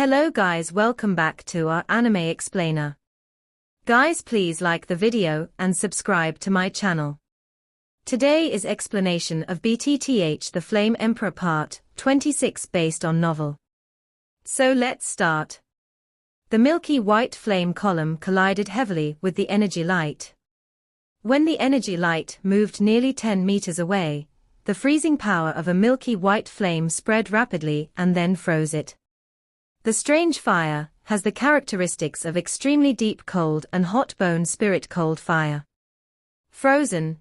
Hello guys, welcome back to our anime explainer. Guys, please like the video and subscribe to my channel. Today is explanation of BTTH The Flame Emperor Part 26 based on novel. So let's start. The milky white flame column collided heavily with the energy light. When the energy light moved nearly 10 meters away, the freezing power of a milky white flame spread rapidly and then froze it. The strange fire has the characteristics of extremely deep cold and hot bone spirit cold fire. Frozen.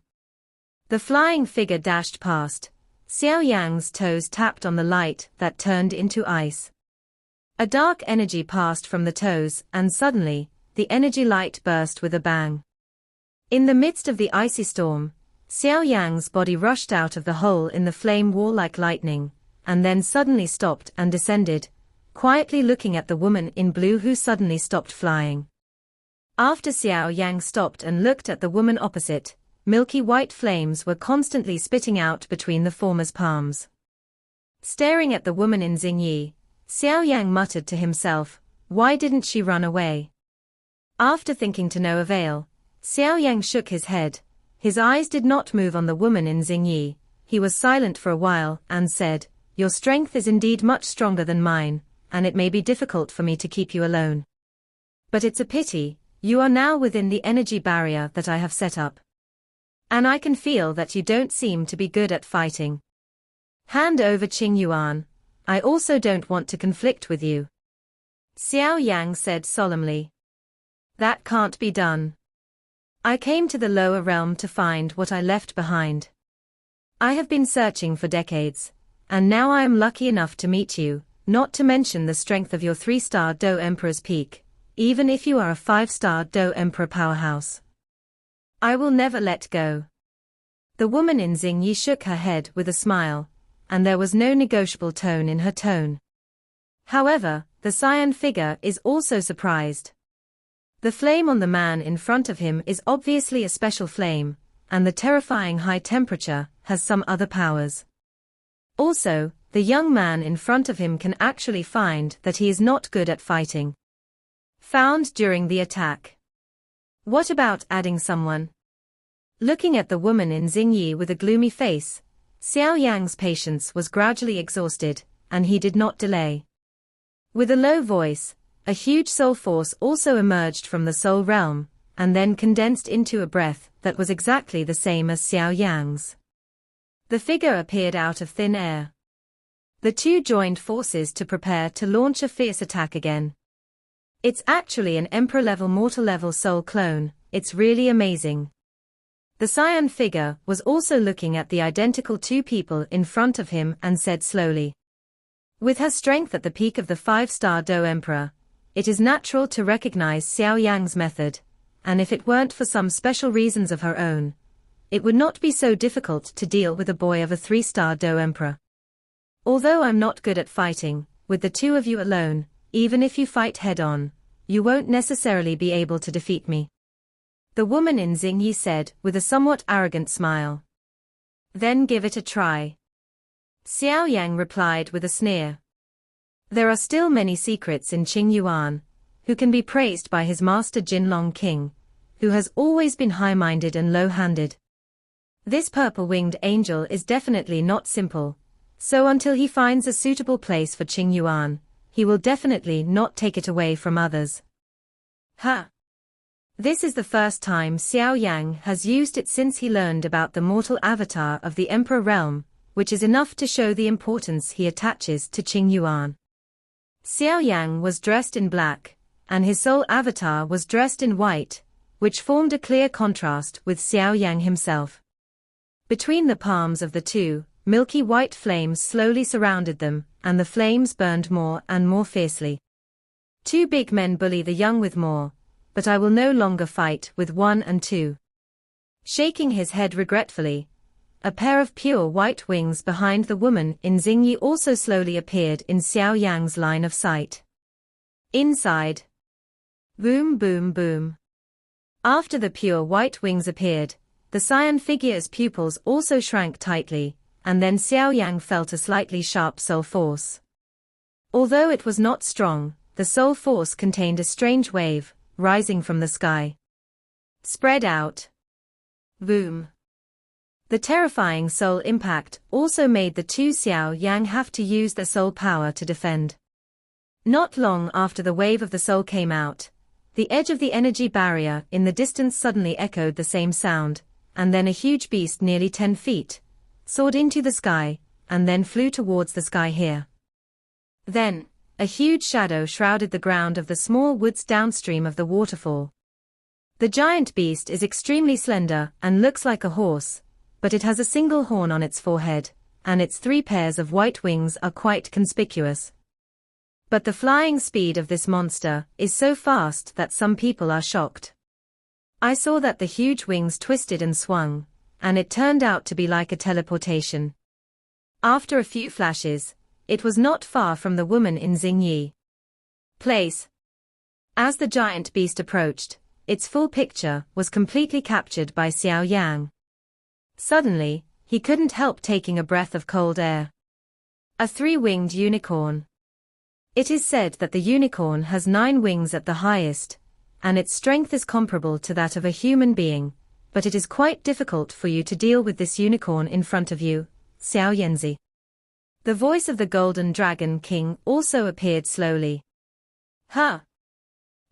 The flying figure dashed past. Xiao Yang's toes tapped on the light that turned into ice. A dark energy passed from the toes and suddenly, the energy light burst with a bang. In the midst of the icy storm, Xiao Yang's body rushed out of the hole in the flame wall like lightning, and then suddenly stopped and descended, quietly looking at the woman in blue who suddenly stopped flying. After Xiao Yang stopped and looked at the woman opposite, milky white flames were constantly spitting out between the former's palms. Staring at the woman in Xingyi, Xiao Yang muttered to himself, "Why didn't she run away?" After thinking to no avail, Xiao Yang shook his head. His eyes did not move on the woman in Xingyi. He was silent for a while and said, "Your strength is indeed much stronger than mine, and it may be difficult for me to keep you alone. But it's a pity, you are now within the energy barrier that I have set up. And I can feel that you don't seem to be good at fighting. Hand over Qing Yuan. I also don't want to conflict with you." Xiao Yang said solemnly. "That can't be done. I came to the lower realm to find what I left behind. I have been searching for decades, and now I am lucky enough to meet you, not to mention the strength of your 3-star Do Emperor's peak, even if you are a 5-star Do Emperor powerhouse. I will never let go." The woman in Xingyi shook her head with a smile, and there was no negotiable tone in her tone. However, the cyan figure is also surprised. The flame on the man in front of him is obviously a special flame, and the terrifying high temperature has some other powers. Also, the young man in front of him can actually find that he is not good at fighting. Found during the attack. What about adding someone? Looking at the woman in Xingyi with a gloomy face, Xiao Yang's patience was gradually exhausted, and he did not delay. With a low voice, a huge soul force also emerged from the soul realm, and then condensed into a breath that was exactly the same as Xiao Yang's. The figure appeared out of thin air. The two joined forces to prepare to launch a fierce attack again. It's actually an Emperor-level mortal-level soul clone, it's really amazing. The cyan figure was also looking at the identical two people in front of him and said slowly. With her strength at the peak of the 5-star Do Emperor, it is natural to recognize Xiao Yang's method, and if it weren't for some special reasons of her own, it would not be so difficult to deal with a boy of a 3-star Do Emperor. Although I'm not good at fighting, with the two of you alone, even if you fight head-on, you won't necessarily be able to defeat me," the woman in Xingyi said with a somewhat arrogant smile. "Then give it a try," Xiao Yang replied with a sneer. There are still many secrets in Qing Yuan, who can be praised by his master Jinlong King, who has always been high-minded and low-handed. This purple-winged angel is definitely not simple, so until he finds a suitable place for Qing Yuan, he will definitely not take it away from others. Huh. This is the first time Xiao Yang has used it since he learned about the mortal avatar of the Emperor realm, which is enough to show the importance he attaches to Qing Yuan. Xiao Yang was dressed in black, and his soul avatar was dressed in white, which formed a clear contrast with Xiao Yang himself. Between the palms of the two, milky white flames slowly surrounded them, and the flames burned more and more fiercely. Two big men bully the young with more, but I will no longer fight with 1 and 2. Shaking his head regretfully, a pair of pure white wings behind the woman in Xingyi also slowly appeared in Xiao Yang's line of sight. Inside. Boom boom boom. After the pure white wings appeared, the cyan figure's pupils also shrank tightly, and then Xiao Yang felt a slightly sharp soul force. Although it was not strong, the soul force contained a strange wave, rising from the sky. Spread out. Boom. The terrifying soul impact also made the two Xiao Yang have to use their soul power to defend. Not long after the wave of the soul came out, the edge of the energy barrier in the distance suddenly echoed the same sound, and then a huge beast nearly 10 feet soared into the sky, and then flew towards the sky here. Then, a huge shadow shrouded the ground of the small woods downstream of the waterfall. The giant beast is extremely slender and looks like a horse, but it has a single horn on its forehead, and its 3 pairs of white wings are quite conspicuous. But the flying speed of this monster is so fast that some people are shocked. I saw that the huge wings twisted and swung, and it turned out to be like a teleportation. After a few flashes, it was not far from the woman in Xingyi place. As the giant beast approached, its full picture was completely captured by Xiao Yang. Suddenly, he couldn't help taking a breath of cold air. A 3-winged unicorn. It is said that the unicorn has 9 wings at the highest, and its strength is comparable to that of a human being, but it is quite difficult for you to deal with this unicorn in front of you, Xiao Yanzi. The voice of the Golden Dragon King also appeared slowly. Huh!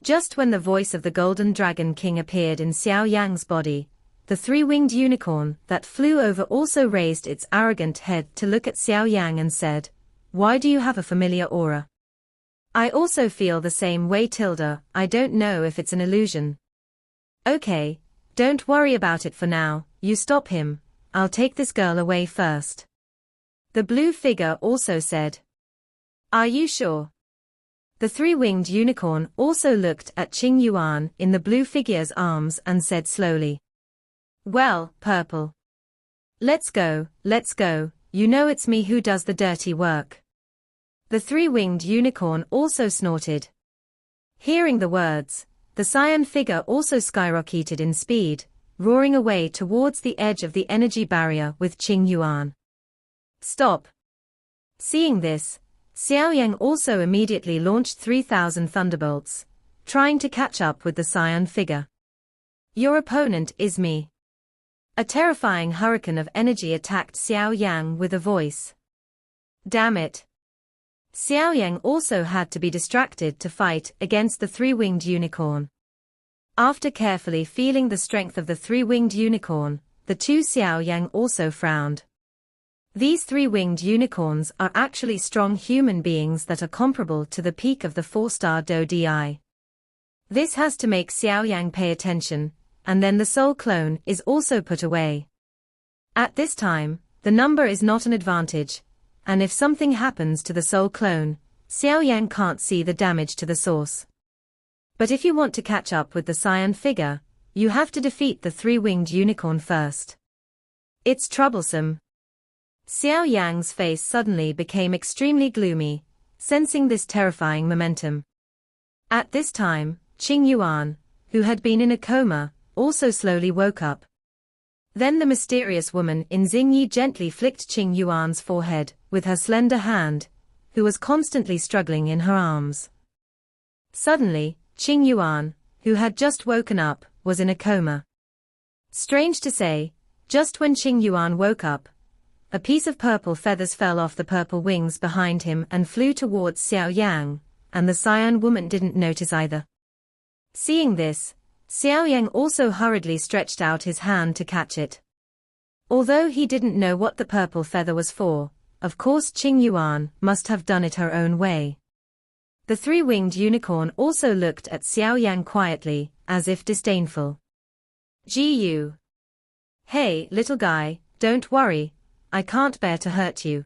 Just when the voice of the Golden Dragon King appeared in Xiao Yang's body, the 3-winged unicorn that flew over also raised its arrogant head to look at Xiao Yang and said, "Why do you have a familiar aura?" I also feel the same way, Tilda. I don't know if it's an illusion. Okay, don't worry about it for now, you stop him, I'll take this girl away first. The blue figure also said. Are you sure? The 3-winged unicorn also looked at Qing Yuan in the blue figure's arms and said slowly. Well, purple. Let's go, you know it's me who does the dirty work. The 3-winged unicorn also snorted. Hearing the words, the cyan figure also skyrocketed in speed, roaring away towards the edge of the energy barrier with Qing Yuan. Stop. Seeing this, Xiao Yang also immediately launched 3,000 thunderbolts, trying to catch up with the cyan figure. Your opponent is me. A terrifying hurricane of energy attacked Xiao Yang with a voice. Damn it. Xiao Yang also had to be distracted to fight against the 3-winged unicorn. After carefully feeling the strength of the 3-winged unicorn, the two Xiao Yang also frowned. These 3-winged unicorns are actually strong human beings that are comparable to the peak of the 4-star Do Di. This has to make Xiao Yang pay attention, and then the soul clone is also put away. At this time, the number is not an advantage, and if something happens to the soul clone, Xiao Yang can't see the damage to the source. But if you want to catch up with the cyan figure, you have to defeat the 3-winged unicorn first. It's troublesome. Xiao Yang's face suddenly became extremely gloomy, sensing this terrifying momentum. At this time, Qing Yuan, who had been in a coma, also slowly woke up. Then the mysterious woman in Xingyi gently flicked Qing Yuan's forehead with her slender hand, who was constantly struggling in her arms. Suddenly, Qing Yuan, who had just woken up, was in a coma. Strange to say, just when Qing Yuan woke up, a piece of purple feathers fell off the purple wings behind him and flew towards Xiao Yang, and the cyan woman didn't notice either. Seeing this, Xiao Yang also hurriedly stretched out his hand to catch it. Although he didn't know what the purple feather was for, of course Qing Yuan must have done it her own way. The 3-winged unicorn also looked at Xiao Yang quietly, as if disdainful. Gu. Hey, little guy, don't worry, I can't bear to hurt you.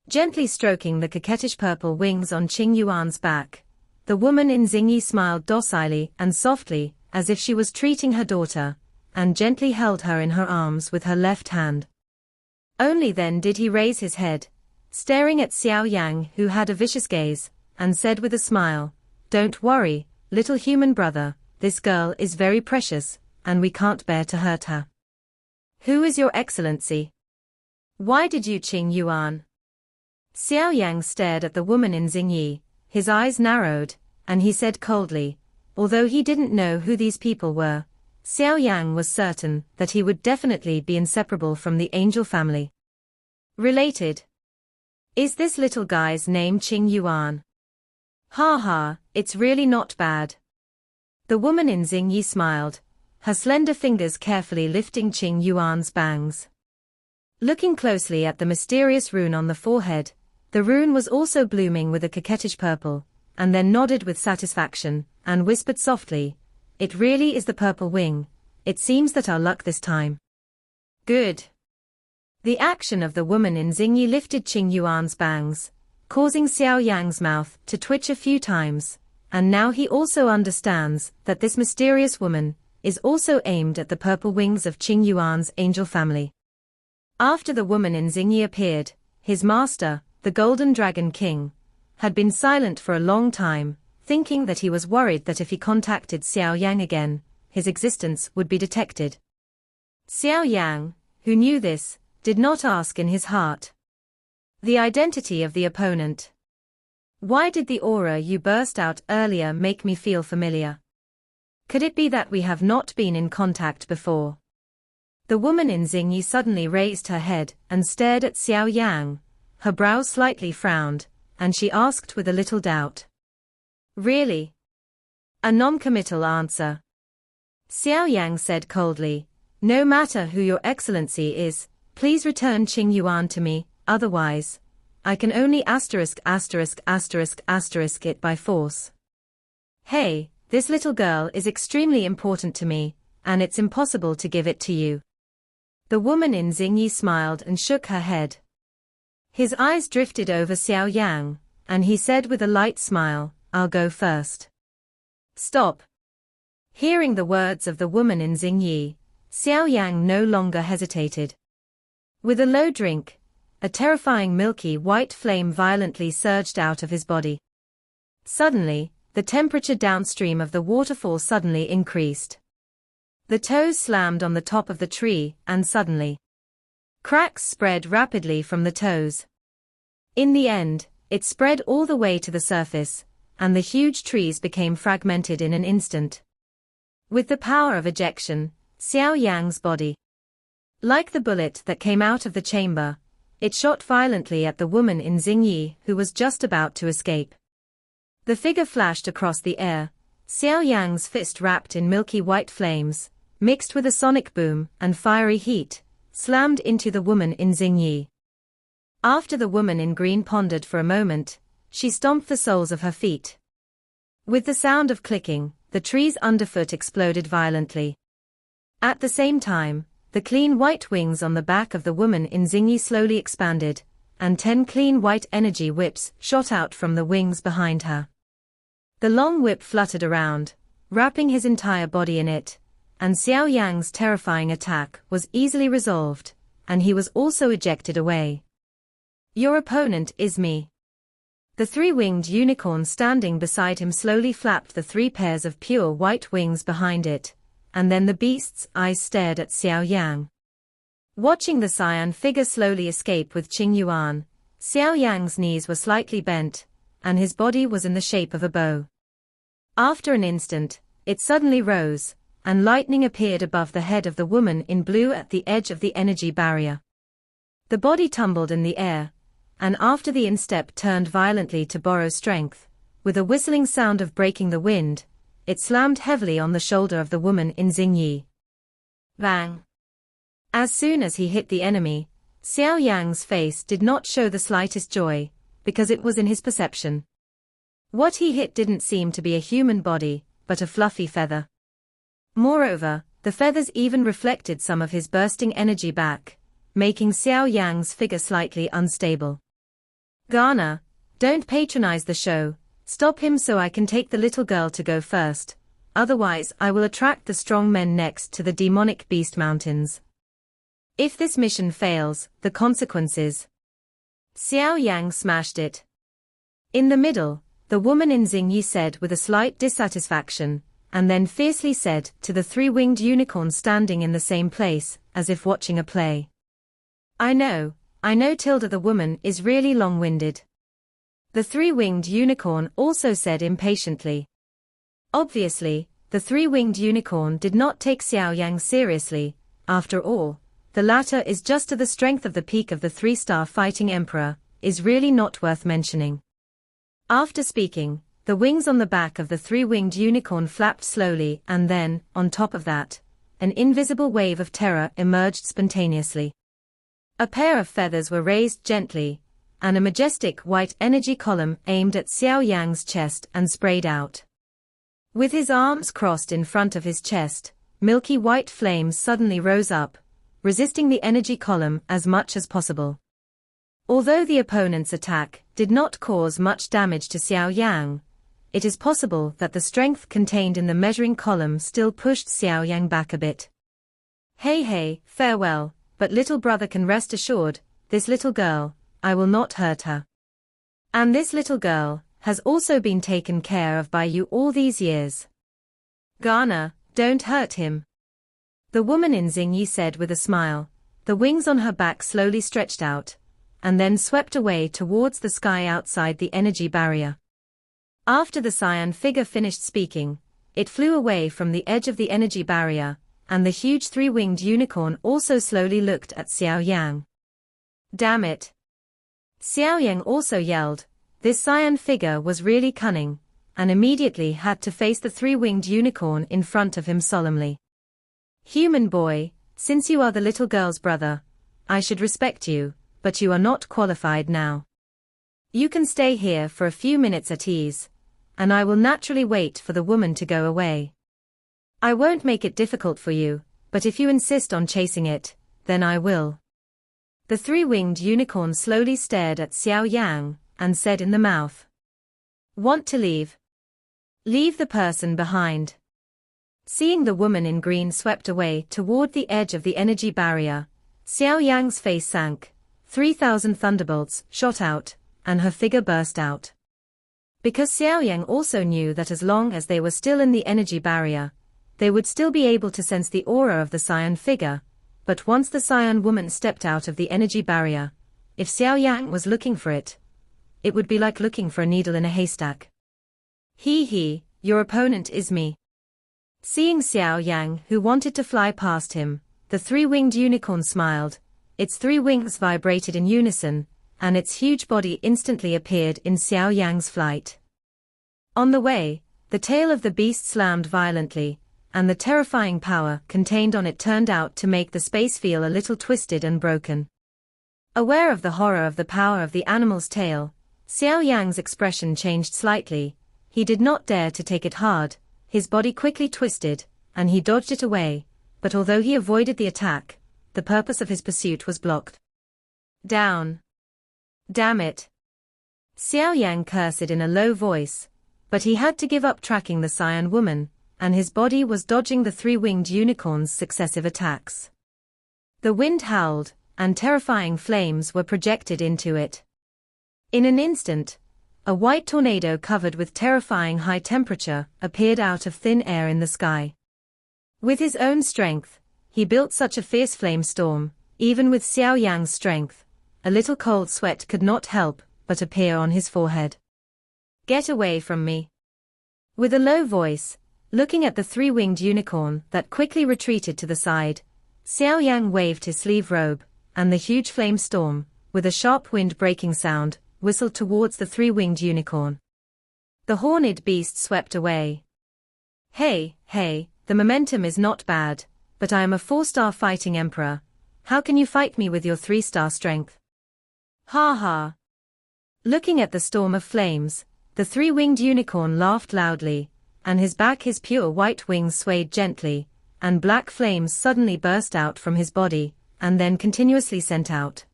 Gently stroking the coquettish purple wings on Qing Yuan's back, the woman in Xingyi smiled docilely and softly, as if she was treating her daughter, and gently held her in her arms with her left hand. Only then did he raise his head, staring at Xiao Yang, who had a vicious gaze, and said with a smile, "Don't worry, little human brother, this girl is very precious, and we can't bear to hurt her." "Who is your excellency? Why did you Qing Yuan?" Xiao Yang stared at the woman in Xingyi, his eyes narrowed, and he said coldly, although he didn't know who these people were, Xiao Yang was certain that he would definitely be inseparable from the angel family. Related. Is this little guy's name Qing Yuan? Ha ha, it's really not bad. The woman in Xingyi smiled, her slender fingers carefully lifting Qing Yuan's bangs. Looking closely at the mysterious rune on the forehead, the rune was also blooming with a coquettish purple, and then nodded with satisfaction, and whispered softly, "It really is the purple wing. It seems that our luck this time." Good. The action of the woman in Xingyi lifted Qing Yuan's bangs, causing Xiao Yang's mouth to twitch a few times, and now he also understands that this mysterious woman is also aimed at the purple wings of Qing Yuan's angel family. After the woman in Xingyi appeared, his master, the Golden Dragon King, had been silent for a long time, thinking that he was worried that if he contacted Xiao Yang again, his existence would be detected. Xiao Yang, who knew this, did not ask in his heart the identity of the opponent. Why did the aura you burst out earlier make me feel familiar? Could it be that we have not been in contact before? The woman in Xingyi suddenly raised her head and stared at Xiao Yang, her brows slightly frowned, and she asked with a little doubt. Really? A non-committal answer. Xiao Yang said coldly, "No matter who your excellency is, please return Qing Yuan to me, otherwise, I can only ***** it by force. Hey, this little girl is extremely important to me, and it's impossible to give it to you." The woman in Xingyi smiled and shook her head. His eyes drifted over Xiao Yang, and he said with a light smile, "I'll go first." Stop. Hearing the words of the woman in Xingyi, Xiao Yang no longer hesitated. With a low drink, a terrifying milky white flame violently surged out of his body. Suddenly, the temperature downstream of the waterfall suddenly increased. The toes slammed on the top of the tree, and suddenly, cracks spread rapidly from the toes. In the end, it spread all the way to the surface, and the huge trees became fragmented in an instant. With the power of ejection, Xiao Yang's body, like the bullet that came out of the chamber, it shot violently at the woman in Xingyi who was just about to escape. The figure flashed across the air, Xiao Yang's fist wrapped in milky white flames, mixed with a sonic boom and fiery heat, slammed into the woman in Xingyi. After the woman in green pondered for a moment, she stomped the soles of her feet. With the sound of clicking, the tree's underfoot exploded violently. At the same time, the clean white wings on the back of the woman in Xingyi slowly expanded, and 10 clean white energy whips shot out from the wings behind her. The long whip fluttered around, wrapping his entire body in it, and Xiao Yang's terrifying attack was easily resolved, and he was also ejected away. Your opponent is me. The 3-winged unicorn standing beside him slowly flapped the 3 pairs of pure white wings behind it, and then the beast's eyes stared at Xiao Yang. Watching the cyan figure slowly escape with Qing Yuan, Xiao Yang's knees were slightly bent, and his body was in the shape of a bow. After an instant, it suddenly rose, and lightning appeared above the head of the woman in blue at the edge of the energy barrier. The body tumbled in the air, and after the instep turned violently to borrow strength, with a whistling sound of breaking the wind, it slammed heavily on the shoulder of the woman in Xingyi. Bang! As soon as he hit the enemy, Xiao Yang's face did not show the slightest joy, because it was in his perception. What he hit didn't seem to be a human body, but a fluffy feather. Moreover, the feathers even reflected some of his bursting energy back, making Xiao Yang's figure slightly unstable. Garner, don't patronize the show, stop him so I can take the little girl to go first, otherwise I will attract the strong men next to the demonic beast mountains. If this mission fails, the consequences. Xiao Yang smashed it. In the middle, the woman in Xingyi said with a slight dissatisfaction, and then fiercely said to the 3-winged unicorn standing in the same place, as if watching a play. I know, I know Tilda the woman is really long-winded. The three-winged unicorn also said impatiently. Obviously, the three-winged unicorn did not take Xiao Yang seriously. After all, the latter is just to the strength of the peak of the three-star fighting emperor, is really not worth mentioning. After speaking, the wings on the back of the three-winged unicorn flapped slowly and then, on top of that, an invisible wave of terror emerged spontaneously. A pair of feathers were raised gently, and a majestic white energy column aimed at Xiao Yang's chest and sprayed out. With his arms crossed in front of his chest, milky white flames suddenly rose up, resisting the energy column as much as possible. Although the opponent's attack did not cause much damage to Xiao Yang, it is possible that the strength contained in the measuring column still pushed Xiao Yang back a bit. Hey, farewell, but little brother can rest assured, this little girl, I will not hurt her. And this little girl has also been taken care of by you all these years. Ghana, don't hurt him. The woman in Xingyi said with a smile, the wings on her back slowly stretched out, and then swept away towards the sky outside the energy barrier. After the cyan figure finished speaking, it flew away from the edge of the energy barrier, and the huge three-winged unicorn also slowly looked at Xiao Yang. Damn it! Xiao Yang also yelled. This cyan figure was really cunning, and immediately had to face the three-winged unicorn in front of him solemnly. Human boy, since you are the little girl's brother, I should respect you, but you are not qualified now. You can stay here for a few minutes at ease, and I will naturally wait for the woman to go away. I won't make it difficult for you, but if you insist on chasing it, then I will. The three-winged unicorn slowly stared at Xiao Yang, and said in the mouth. Want to leave? Leave the person behind. Seeing the woman in green swept away toward the edge of the energy barrier, Xiao Yang's face sank, 3,000 thunderbolts shot out, and her figure burst out. Because Xiao Yang also knew that as long as they were still in the energy barrier, they would still be able to sense the aura of the cyan figure, but once the cyan woman stepped out of the energy barrier, if Xiao Yang was looking for it, it would be like looking for a needle in a haystack. Your opponent is me. Seeing Xiao Yang, who wanted to fly past him, the three-winged unicorn smiled, its three wings vibrated in unison, and its huge body instantly appeared in Xiao Yang's flight. On the way, the tail of the beast slammed violently, and the terrifying power contained on it turned out to make the space feel a little twisted and broken. Aware of the horror of the power of the animal's tail, Xiao Yang's expression changed slightly. He did not dare to take it hard, his body quickly twisted, and he dodged it away, but although he avoided the attack, the purpose of his pursuit was blocked. Down. Damn it. Xiao Yang cursed in a low voice, but he had to give up tracking the cyan woman, and his body was dodging the three-winged unicorn's successive attacks. The wind howled, and terrifying flames were projected into it. In an instant, a white tornado covered with terrifying high temperature appeared out of thin air in the sky. With his own strength, he built such a fierce flame storm, even with Xiao Yang's strength, a little cold sweat could not help but appear on his forehead. Get away from me. With a low voice, looking at the three-winged unicorn that quickly retreated to the side, Xiao Yang waved his sleeve robe, and the huge flame storm, with a sharp wind-breaking sound, whistled towards the three-winged unicorn. The horned beast swept away. Hey, the momentum is not bad, but I am a 4-star fighting emperor. How can you fight me with your 3-star strength? Ha ha. Looking at the storm of flames, the three-winged unicorn laughed loudly, and his pure white wings swayed gently, and black flames suddenly burst out from his body, and then continuously sent out.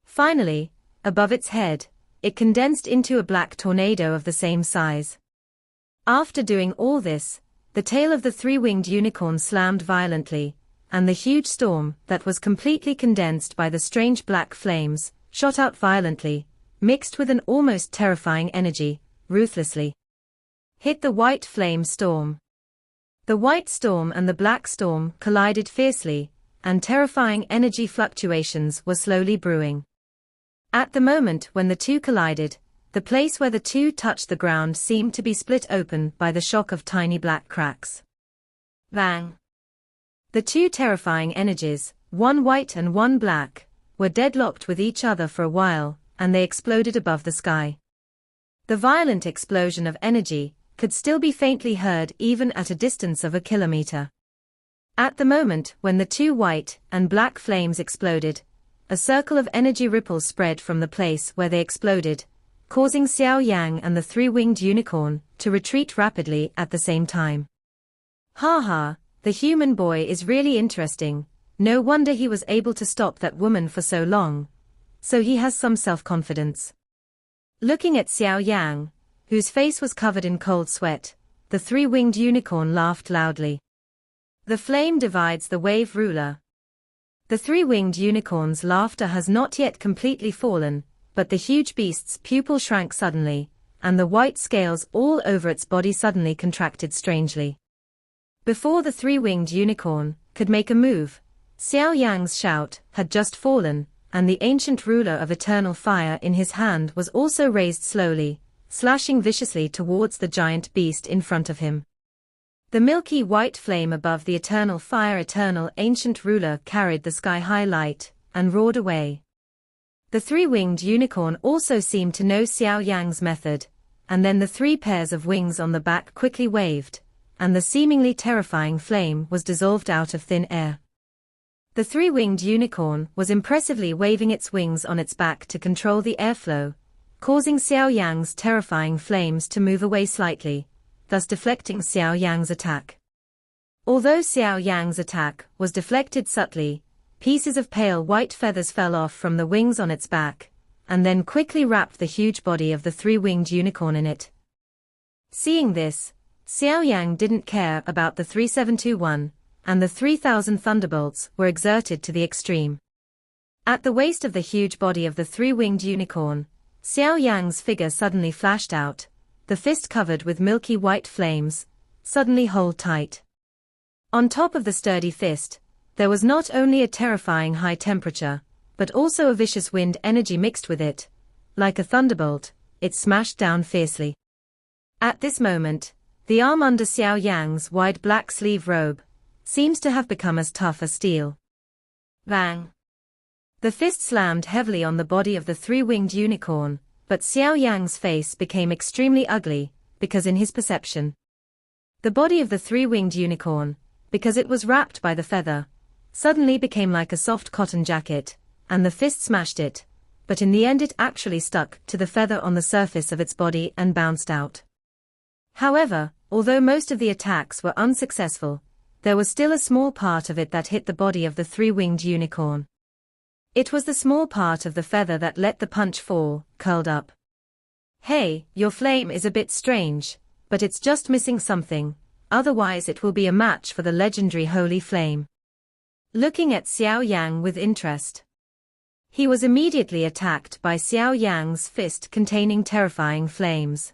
Finally, above its head, it condensed into a black tornado of the same size. After doing all this, the tail of the three-winged unicorn slammed violently, and the huge storm that was completely condensed by the strange black flames, shot out violently, mixed with an almost terrifying energy, ruthlessly. Hit the white flame storm. The white storm and the black storm collided fiercely, and terrifying energy fluctuations were slowly brewing. At the moment when the two collided, the place where the two touched the ground seemed to be split open by the shock of tiny black cracks. Bang! The two terrifying energies, one white and one black, were deadlocked with each other for a while, and they exploded above the sky. The violent explosion of energy could still be faintly heard even at a distance of a kilometer. At the moment when the two white and black flames exploded, a circle of energy ripples spread from the place where they exploded, causing Xiao Yang and the three-winged unicorn to retreat rapidly at the same time. Ha, the human boy is really interesting, no wonder he was able to stop that woman for so long. So he has some self-confidence. Looking at Xiao Yang, whose face was covered in cold sweat, the three-winged unicorn laughed loudly. The flame divides the wave ruler. The three-winged unicorn's laughter has not yet completely fallen, but the huge beast's pupil shrank suddenly, and the white scales all over its body suddenly contracted strangely. Before the three-winged unicorn could make a move, Xiao Yang's shout had just fallen, and the ancient ruler of eternal fire in his hand was also raised slowly, slashing viciously towards the giant beast in front of him. The milky white flame above the eternal fire eternal ancient ruler carried the sky-high light, and roared away. The three-winged unicorn also seemed to know Xiao Yang's method, and then the three pairs of wings on the back quickly waved, and the seemingly terrifying flame was dissolved out of thin air. The three-winged unicorn was impressively waving its wings on its back to control the airflow, causing Xiao Yang's terrifying flames to move away slightly, thus deflecting Xiao Yang's attack. Although Xiao Yang's attack was deflected subtly, pieces of pale white feathers fell off from the wings on its back, and then quickly wrapped the huge body of the three-winged unicorn in it. Seeing this, Xiao Yang didn't care about the 3721, and the 3,000 thunderbolts were exerted to the extreme. At the waist of the huge body of the three-winged unicorn, Xiao Yang's figure suddenly flashed out, the fist covered with milky white flames, suddenly hold tight. On top of the sturdy fist, there was not only a terrifying high temperature, but also a vicious wind energy mixed with it. Like a thunderbolt, it smashed down fiercely. At this moment, the arm under Xiao Yang's wide black sleeve robe seems to have become as tough as steel. Bang! The fist slammed heavily on the body of the three-winged unicorn, but Xiao Yang's face became extremely ugly, because in his perception, the body of the three-winged unicorn, because it was wrapped by the feather, suddenly became like a soft cotton jacket, and the fist smashed it, but in the end it actually stuck to the feather on the surface of its body and bounced out. However, although most of the attacks were unsuccessful, there was still a small part of it that hit the body of the three-winged unicorn. It was the small part of the feather that let the punch fall, curled up. Hey, your flame is a bit strange, but it's just missing something, otherwise it will be a match for the legendary holy flame. Looking at Xiao Yang with interest, he was immediately attacked by Xiao Yang's fist containing terrifying flames.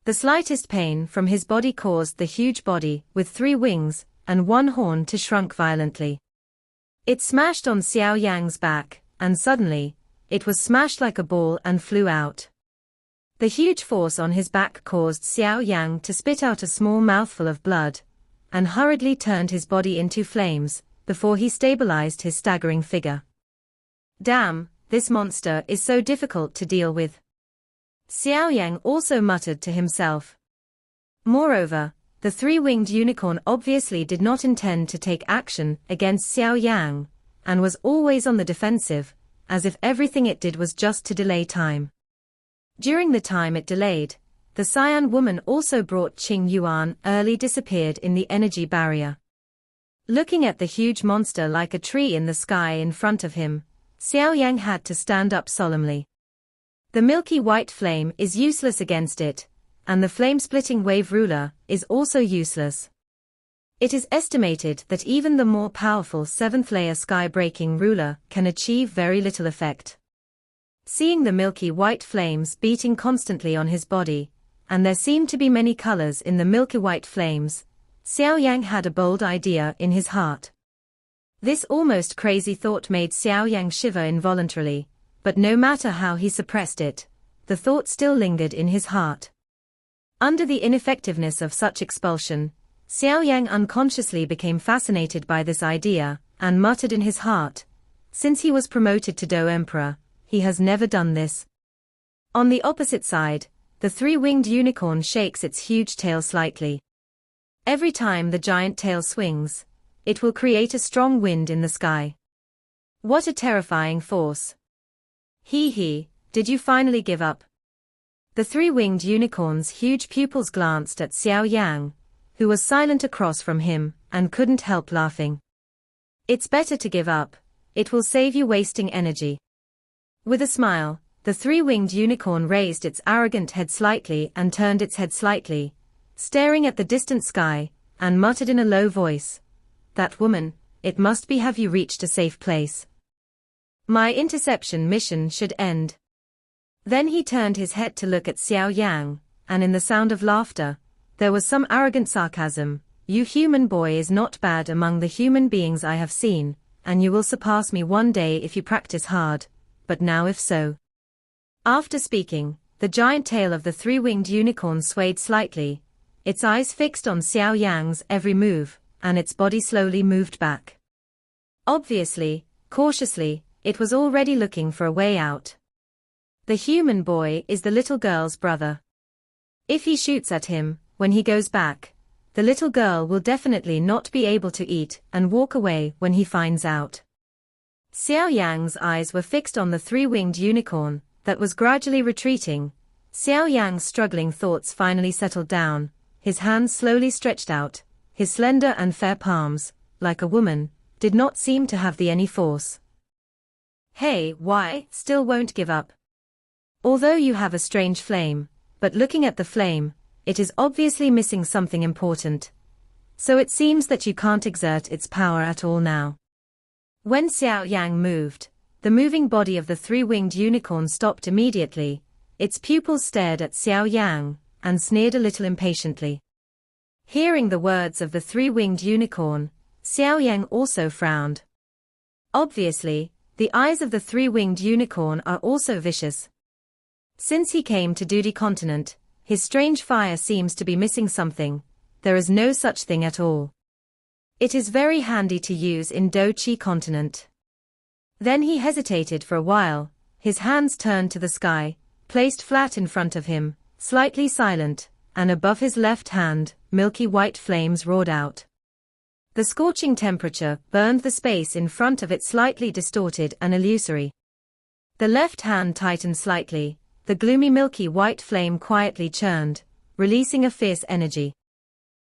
The slightest pain from his body caused the huge body with three wings and one horn to shrunk violently. It smashed on Xiao Yang's back, and suddenly, it was smashed like a ball and flew out. The huge force on his back caused Xiao Yang to spit out a small mouthful of blood, and hurriedly turned his body into flames, before he stabilized his staggering figure. Damn, this monster is so difficult to deal with. Xiao Yang also muttered to himself. Moreover, the three-winged unicorn obviously did not intend to take action against Xiao Yang, and was always on the defensive, as if everything it did was just to delay time. During the time it delayed, the Cyan woman also brought Qing Yuan early disappeared in the energy barrier. Looking at the huge monster like a tree in the sky in front of him, Xiao Yang had to stand up solemnly. The milky white flame is useless against it, and the flame-splitting wave ruler is also useless. It is estimated that even the more powerful seventh-layer sky-breaking ruler can achieve very little effect. Seeing the milky white flames beating constantly on his body, and there seemed to be many colors in the milky white flames, Xiao Yang had a bold idea in his heart. This almost crazy thought made Xiao Yang shiver involuntarily, but no matter how he suppressed it, the thought still lingered in his heart. Under the ineffectiveness of such expulsion, Xiao Yang unconsciously became fascinated by this idea, and muttered in his heart, "Since he was promoted to Do Emperor, he has never done this." On the opposite side, the three-winged unicorn shakes its huge tail slightly. Every time the giant tail swings, it will create a strong wind in the sky. What a terrifying force. He, did you finally give up? The three-winged unicorn's huge pupils glanced at Xiao Yang, who was silent across from him, and couldn't help laughing. It's better to give up, it will save you wasting energy. With a smile, the three-winged unicorn raised its arrogant head slightly and turned its head slightly, staring at the distant sky, and muttered in a low voice, "That woman, it must be. Have you reached a safe place? My interception mission should end." Then he turned his head to look at Xiao Yang, and in the sound of laughter, there was some arrogant sarcasm. "You human boy is not bad among the human beings I have seen, and you will surpass me one day if you practice hard, but now if so." After speaking, the giant tail of the three-winged unicorn swayed slightly, its eyes fixed on Xiao Yang's every move, and its body slowly moved back. Obviously, cautiously, it was already looking for a way out. The human boy is the little girl's brother. If he shoots at him, when he goes back, the little girl will definitely not be able to eat and walk away when he finds out. Xiao Yang's eyes were fixed on the three-winged unicorn that was gradually retreating. Xiao Yang's struggling thoughts finally settled down, his hands slowly stretched out, his slender and fair palms, like a woman, did not seem to have any force. "Hey, why, still won't give up? Although you have a strange flame, but looking at the flame, it is obviously missing something important. So it seems that you can't exert its power at all now." When Xiao Yang moved, the moving body of the three-winged unicorn stopped immediately, its pupils stared at Xiao Yang, and sneered a little impatiently. Hearing the words of the three-winged unicorn, Xiao Yang also frowned. Obviously, the eyes of the three-winged unicorn are also vicious. Since he came to Duty Continent, his strange fire seems to be missing something. There is no such thing at all. It is very handy to use in Do Chi Continent. Then he hesitated for a while, his hands turned to the sky, placed flat in front of him, slightly silent, and above his left hand, milky white flames roared out. The scorching temperature burned the space in front of it slightly distorted and illusory. The left hand tightened slightly, the gloomy milky white flame quietly churned, releasing a fierce energy.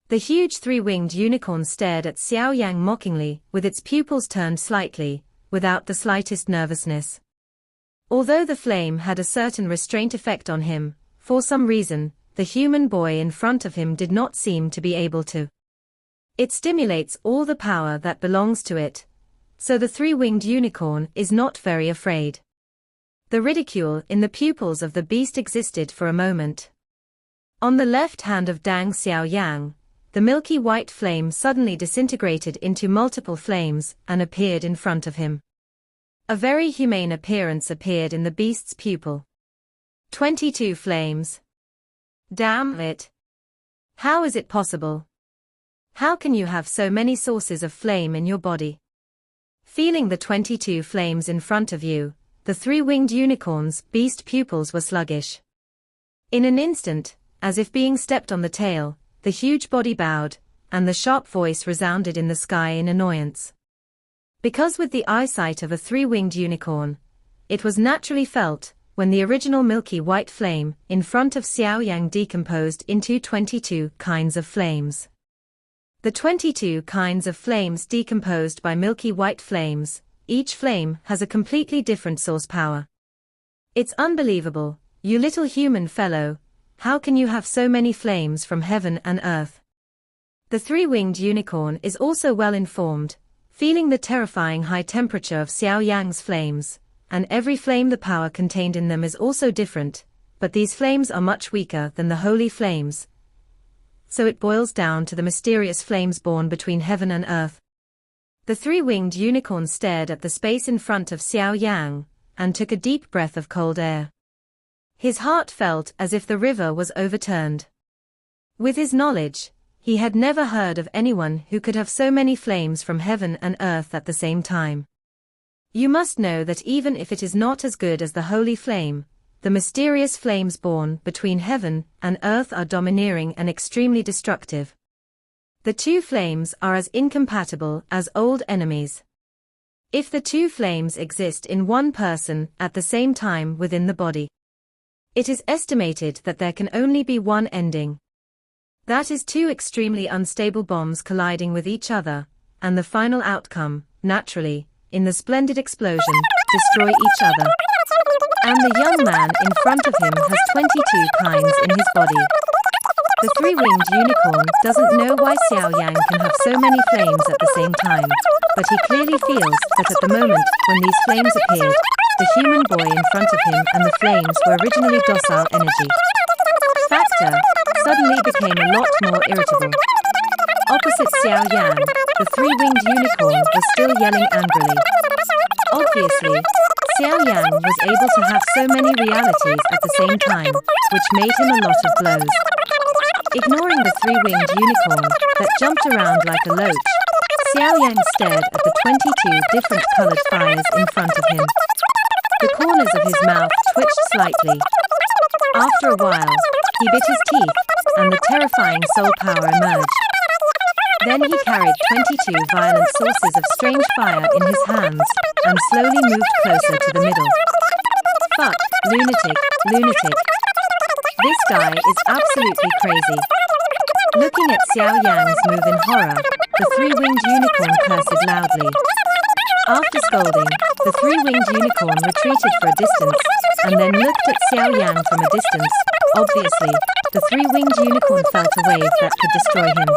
The huge three-winged unicorn stared at Xiao Yang mockingly, with its pupils turned slightly, without the slightest nervousness. Although the flame had a certain restraint effect on him, for some reason, the human boy in front of him did not seem to be able to. It stimulates all the power that belongs to it, so the three-winged unicorn is not very afraid. The ridicule in the pupils of the beast existed for a moment. On the left hand of Dang Xiao Yang, the milky white flame suddenly disintegrated into multiple flames and appeared in front of him. A very humane appearance appeared in the beast's pupil. 22 flames. Damn it! How is it possible? How can you have so many sources of flame in your body? Feeling the 22 flames in front of you, the three-winged unicorn's beast pupils were sluggish. In an instant, as if being stepped on the tail, the huge body bowed, and the sharp voice resounded in the sky in annoyance. Because with the eyesight of a three-winged unicorn, it was naturally felt, when the original milky white flame in front of Xiao Yang decomposed into 22 kinds of flames. The 22 kinds of flames decomposed by milky white flames, each flame has a completely different source power. It's unbelievable, you little human fellow, how can you have so many flames from heaven and earth? The three-winged unicorn is also well informed, feeling the terrifying high temperature of Xiao Yang's flames, and every flame the power contained in them is also different, but these flames are much weaker than the holy flames. So it boils down to the mysterious flames born between heaven and earth. The three-winged unicorn stared at the space in front of Xiao Yang, and took a deep breath of cold air. His heart felt as if the river was overturned. With his knowledge, he had never heard of anyone who could have so many flames from heaven and earth at the same time. You must know that even if it is not as good as the holy flame, the mysterious flames born between heaven and earth are domineering and extremely destructive. The two flames are as incompatible as old enemies. If the two flames exist in one person at the same time within the body, it is estimated that there can only be one ending. That is two extremely unstable bombs colliding with each other, and the final outcome, naturally, in the splendid explosion, destroy each other. And the young man in front of him has 22 kinds in his body. The three-winged unicorn doesn't know why Xiao Yang can have so many flames at the same time, but he clearly feels that at the moment when these flames appeared, the human boy in front of him and the flames were originally docile energy. Factor suddenly became a lot more irritable. Opposite Xiao Yang, the three-winged unicorn was still yelling angrily. Obviously, Xiao Yang was able to have so many realities at the same time, which made him a lot of blows. Ignoring the three-winged unicorn that jumped around like a loach, Xiao Yang stared at the 22 different colored fires in front of him. The corners of his mouth twitched slightly. After a while, he bit his teeth, and the terrifying soul power emerged. Then he carried 22 violent sources of strange fire in his hands, and slowly moved closer to the middle. Fuck, lunatic, lunatic. This guy is absolutely crazy. Looking at Xiao Yang's move in horror, the three-winged unicorn cursed loudly. After scolding, the three-winged unicorn retreated for a distance, and then looked at Xiao Yang from a distance. Obviously, the three-winged unicorn felt a wave that could destroy him.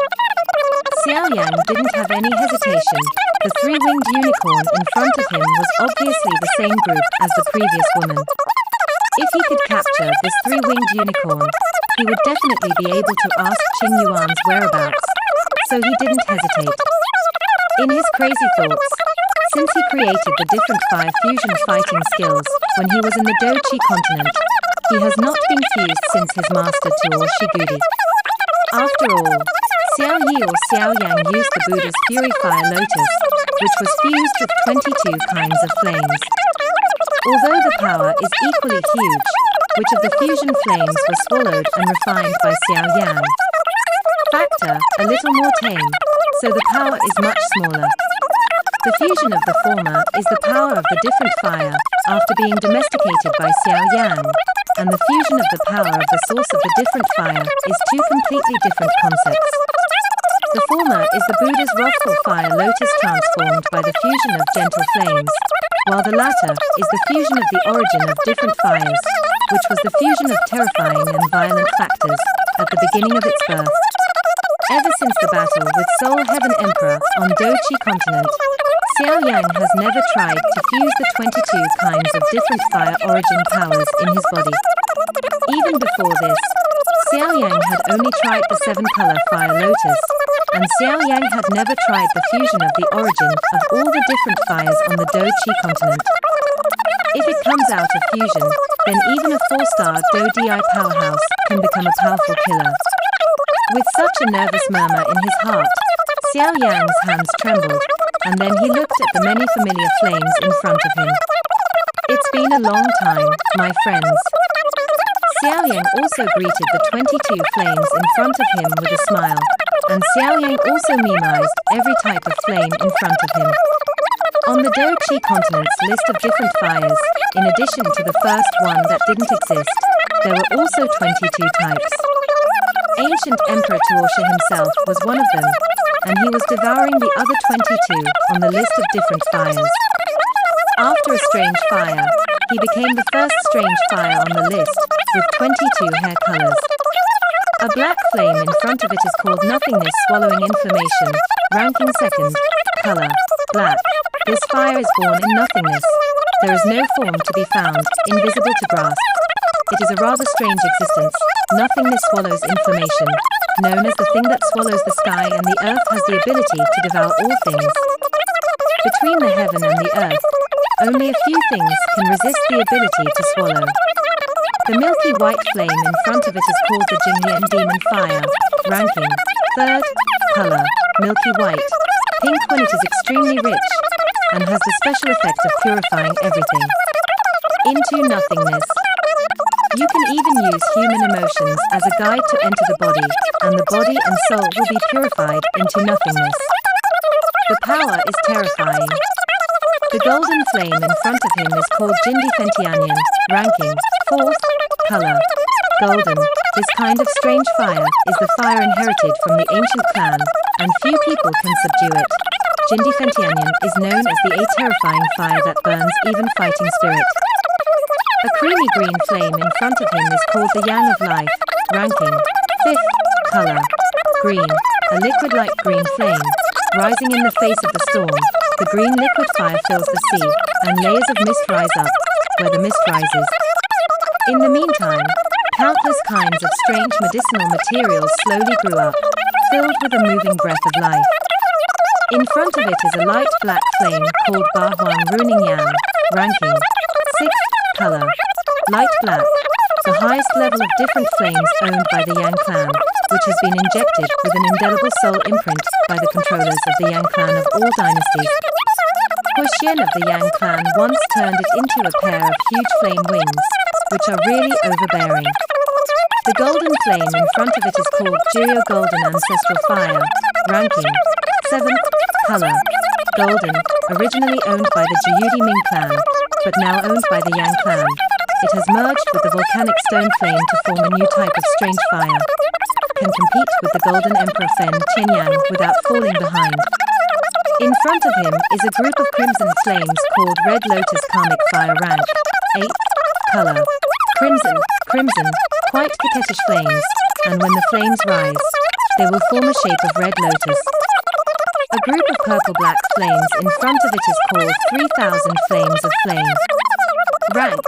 Xiao Yang didn't have any hesitation. The three-winged unicorn in front of him was obviously the same group as the previous woman. If he could capture this three-winged unicorn, he would definitely be able to ask Qing Yuan's whereabouts, so he didn't hesitate. In his crazy thoughts, since he created the different fire fusion fighting skills when he was in the Do-Chi continent, he has not been fused since his master Tuo Shigudi. After all, Xiao Yi or Xiao Yang used the Buddha's Fury Fire Lotus, which was fused with 22 kinds of flames. Although the power is equally huge, which of the fusion flames was swallowed and refined by Xiao Yang? Factor, a little more tame, so the power is much smaller. The fusion of the former is the power of the different fire after being domesticated by Xiao Yang, and the fusion of the power of the source of the different fire is two completely different concepts. The former is the Buddha's wrathful fire lotus transformed by the fusion of gentle flames, while the latter is the fusion of the origin of different fires, which was the fusion of terrifying and violent factors at the beginning of its birth. Ever since the battle with Soul Heaven Emperor on Do-Chi continent, Xiao Yang has never tried to fuse the 22 kinds of different fire origin powers in his body. Even before this, Xiao Yang had only tried the 7-color fire lotus, and Xiao Yang had never tried the fusion of the origin of all the different fires on the Do-Chi continent. If it comes out of fusion, then even a 4-star Do-Di powerhouse can become a powerful killer. With such a nervous murmur in his heart, Xiao Yang's hands trembled, and then he looked at the many familiar flames in front of him. It's been a long time, my friends. Xiao Yang also greeted the 22 flames in front of him with a smile, and Xiao Yang also memorized every type of flame in front of him. On the Do-Chi continent's list of different fires, in addition to the first one that didn't exist, there were also 22 types. Ancient Emperor Tuosha himself was one of them, and he was devouring the other 22 on the list of different fires. After a strange fire, he became the first strange fire on the list, with 22 hair colors. A black flame in front of it is called nothingness swallowing inflammation, ranking second, color, black. This fire is born in nothingness. There is no form to be found, invisible to grasp. It is a rather strange existence. Nothingness swallows inflammation, known as the thing that swallows the sky, and the earth has the ability to devour all things. Between the heaven and the earth, only a few things can resist the ability to swallow. The milky white flame in front of it is called the Jingyan demon fire, ranking 3rd color, milky white, pink when it is extremely rich, and has the special effect of purifying everything into nothingness. You can even use human emotions as a guide to enter the body, and the body and soul will be purified into nothingness. The power is terrifying. The golden flame in front of him is called Jindifentianyan, ranking 4th color, golden. This kind of strange fire is the fire inherited from the ancient clan, and few people can subdue it. Jindifentianyan is known as the terrifying fire that burns even fighting spirit. A creamy green flame in front of him is called the Yang of life, ranking 5th color, green, a liquid-like green flame, rising in the face of the storm. The green liquid fire fills the sea, and layers of mist rise up, where the mist rises. In the meantime, countless kinds of strange medicinal materials slowly grew up, filled with a moving breath of life. In front of it is a light black flame called Ba Huang Runing Yang, ranking 6th color, light black, the highest level of different flames owned by the Yang clan, which has been injected with an indelible soul imprint by the controllers of the Yang clan of all dynasties. Huxian of the Yang clan once turned it into a pair of huge flame wings, which are really overbearing. The golden flame in front of it is called Jirio Golden Ancestral Fire, ranking 7th color, golden, originally owned by the Juyudi Ming clan, but now owned by the Yang clan. It has merged with the volcanic stone flame to form a new type of strange fire. Can compete with the golden emperor Xiao Yang without falling behind. In front of him is a group of crimson flames called Red Lotus Karmic Fire, rank 8th color, crimson, quite coquettish flames, and when the flames rise, they will form a shape of red lotus. A group of purple-black flames in front of it is called 3,000 Flames of Flame. Rank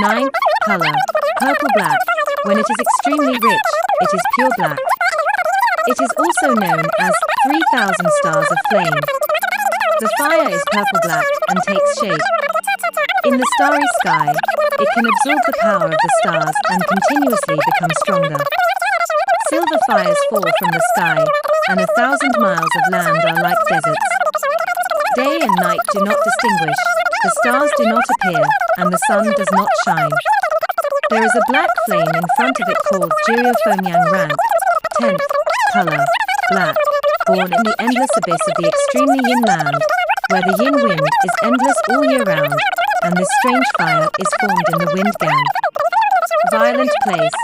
9th color, purple-black. When it is extremely rich, it is pure black. It is also known as 3,000 Stars of Flame. The fire is purple-black and takes shape. In the starry sky, it can absorb the power of the stars and continuously become stronger. Silver fires fall from the sky, and 1,000 miles of land are like deserts. Day and night do not distinguish, the stars do not appear, and the sun does not shine. There is a black flame in front of it called Jirio Fengyang, rank 10th color, black, born in the endless abyss of the extremely yin land, where the yin wind is endless all year round, and this strange fire is formed in the wind gang. Violent place.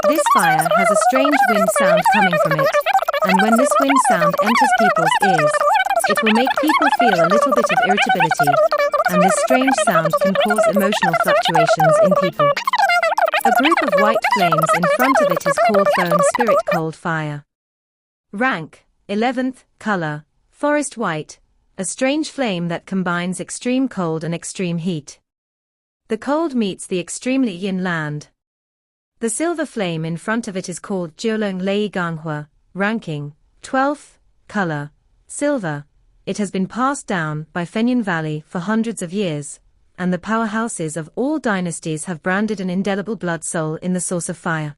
This fire has a strange wind sound coming from it, and when this wind sound enters people's ears, it will make people feel a little bit of irritability, and this strange sound can cause emotional fluctuations in people. A group of white flames in front of it is called Bone Spirit Cold Fire. Rank 11th color, forest white, a strange flame that combines extreme cold and extreme heat. The cold meets the extremely yin land. The silver flame in front of it is called Jiolong Lei Ganghua, ranking 12th color, silver. It has been passed down by Fengyun Valley for hundreds of years, and the powerhouses of all dynasties have branded an indelible blood soul in the source of fire.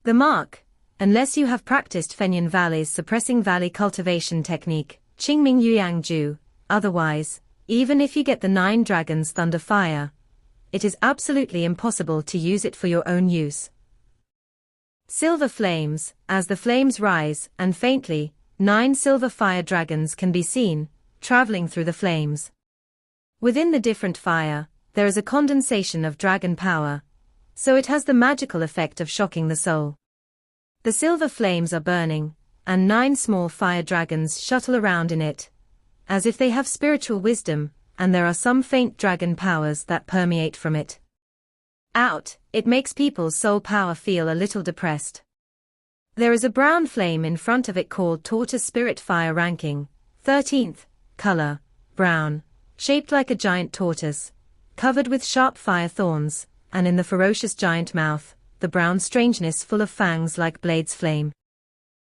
The mark, unless you have practiced Fengyun Valley's suppressing valley cultivation technique, Qingming Yuyang Ju, otherwise, even if you get the 9 dragons thunder fire, it is absolutely impossible to use it for your own use. Silver flames, as the flames rise, and faintly, 9 silver fire dragons can be seen, traveling through the flames. Within the different fire, there is a condensation of dragon power, so it has the magical effect of shocking the soul. The silver flames are burning, and 9 small fire dragons shuttle around in it, as if they have spiritual wisdom, and there are some faint dragon powers that permeate from it. Out, it makes people's soul power feel a little depressed. There is a brown flame in front of it called Tortoise Spirit Fire, ranking 13th color, brown, shaped like a giant tortoise, covered with sharp fire thorns, and in the ferocious giant mouth, the brown strangeness full of fangs like blades flame.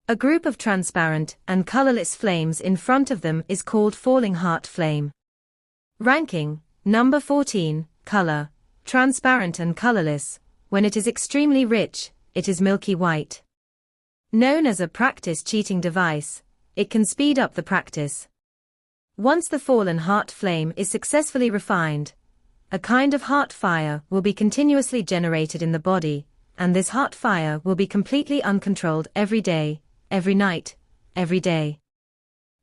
A group of transparent and colorless flames in front of them is called falling heart flame. Ranking, number 14, color, transparent and colorless. When it is extremely rich, it is milky white. Known as a practice cheating device, it can speed up the practice. Once the fallen heart flame is successfully refined, a kind of heart fire will be continuously generated in the body, and this heart fire will be completely uncontrolled every day, every night, every day.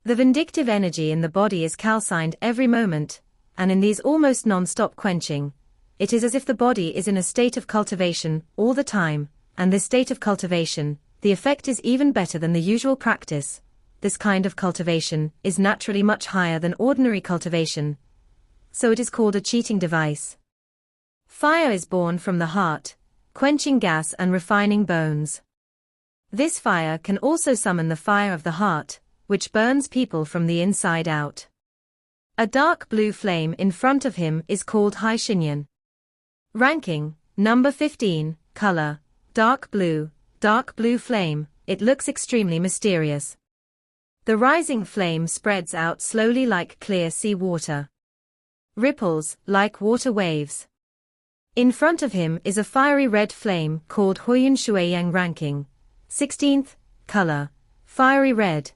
The vindictive energy in the body is calcined every moment, and in these almost non-stop quenching, it is as if the body is in a state of cultivation all the time, and this state of cultivation, the effect is even better than the usual practice. This kind of cultivation is naturally much higher than ordinary cultivation, so it is called a cheating device. Fire is born from the heart, quenching gas and refining bones. This fire can also summon the fire of the heart, which burns people from the inside out. A dark blue flame in front of him is called Xiao Yan. Ranking, number 15, color, dark blue flame, it looks extremely mysterious. The rising flame spreads out slowly like clear sea water. Ripples, like water waves. In front of him is a fiery red flame called Xiao Yang. Ranking, 16th, color, fiery red,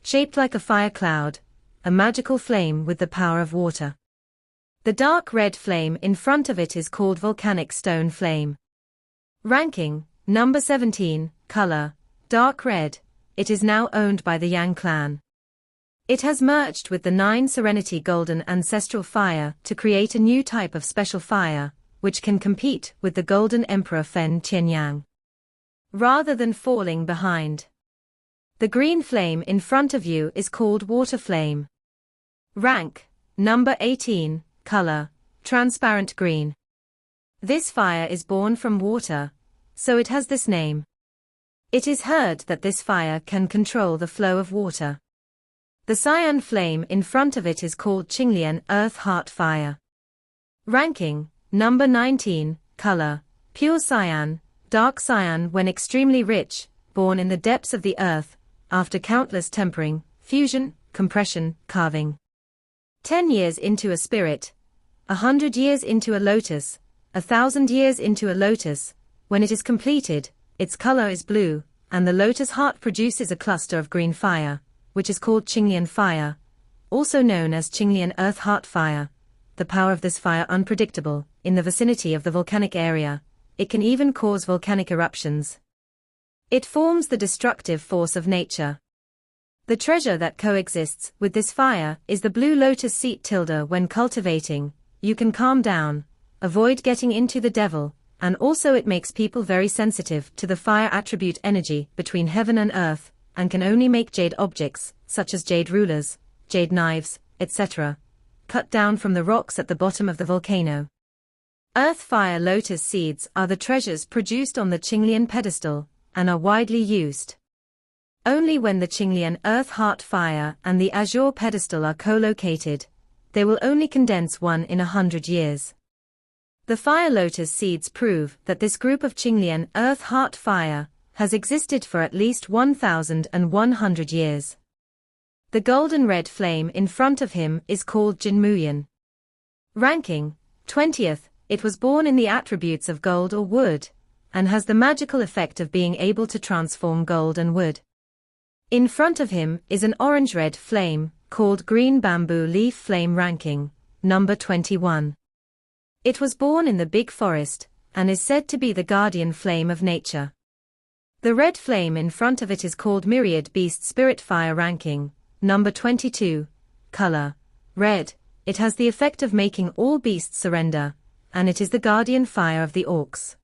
shaped like a fire cloud, a magical flame with the power of water. The dark red flame in front of it is called volcanic stone flame. Ranking, number 17, color, dark red, it is now owned by the Yang clan. It has merged with the 9 Serenity Golden Ancestral Fire to create a new type of special fire, which can compete with the Golden Emperor Xiao Yang. Rather than falling behind. The green flame in front of you is called water flame. Rank, number 18, color, transparent green. This fire is born from water, so it has this name. It is heard that this fire can control the flow of water. The cyan flame in front of it is called Qinglian Earth Heart Fire. Ranking, number 19, color, pure cyan, dark cyan when extremely rich, born in the depths of the earth, after countless tempering, fusion, compression, carving. 10 years into a spirit, 100 years into a lotus, 1,000 years into a lotus, when it is completed, its color is blue, and the lotus heart produces a cluster of green fire, which is called Qinglian fire, also known as Qinglian Earth Heart Fire. The power of this fire unpredictable, in the vicinity of the volcanic area, it can even cause volcanic eruptions. It forms the destructive force of nature. The treasure that coexists with this fire is the blue lotus seed tilde. When cultivating, you can calm down, avoid getting into the devil, and also it makes people very sensitive to the fire attribute energy between heaven and earth, and can only make jade objects, such as jade rulers, jade knives, etc., cut down from the rocks at the bottom of the volcano. Earth fire lotus seeds are the treasures produced on the Qinglian pedestal, and are widely used. Only when the Qinglian Earth Heart Fire and the Azure pedestal are co-located, they will only condense 1 in 100 years. The fire lotus seeds prove that this group of Qinglian Earth Heart Fire has existed for at least 1,100 years. The golden red flame in front of him is called Jinmuyan. Ranking, 20th, it was born in the attributes of gold or wood, and has the magical effect of being able to transform gold and wood. In front of him is an orange-red flame, called green bamboo leaf flame. Ranking, number 21. It was born in the big forest, and is said to be the guardian flame of nature. The red flame in front of it is called myriad beast spirit fire. Ranking, number 22, color, red, it has the effect of making all beasts surrender, and it is the guardian fire of the orcs.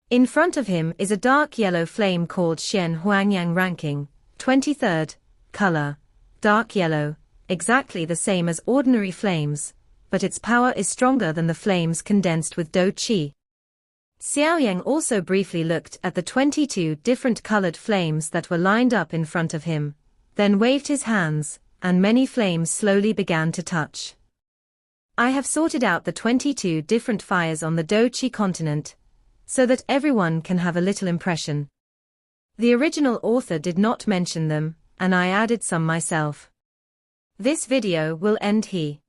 In front of him is a dark yellow flame called Xiao Yang. Ranking, 23rd, color, dark yellow, exactly the same as ordinary flames, but its power is stronger than the flames condensed with Do Qi. Xiao Yang also briefly looked at the 22 different colored flames that were lined up in front of him, then waved his hands, and many flames slowly began to touch. I have sorted out the 22 different fires on the Do Qi continent, so that everyone can have a little impression. The original author did not mention them, and I added some myself. This video will end here.